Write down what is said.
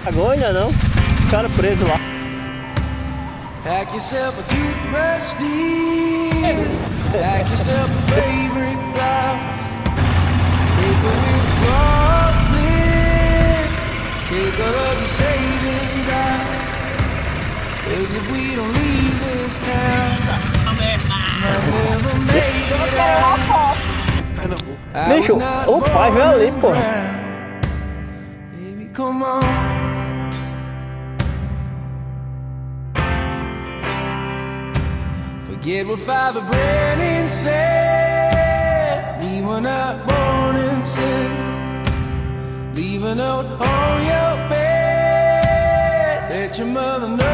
Agora ainda não. O cara preso lá. Pack yourself a toothbrush dear. Pack yourself a favorite blouse. Take a withdrawal slip. Take all of your savings out. 'Cause if we don't leave this town, I'll never make it out. Bicho, o pai veio ali, pô. Baby, come on. Forget what Father Brennan said. We were not born in sin. Leave a note on your bed. Let your mother know.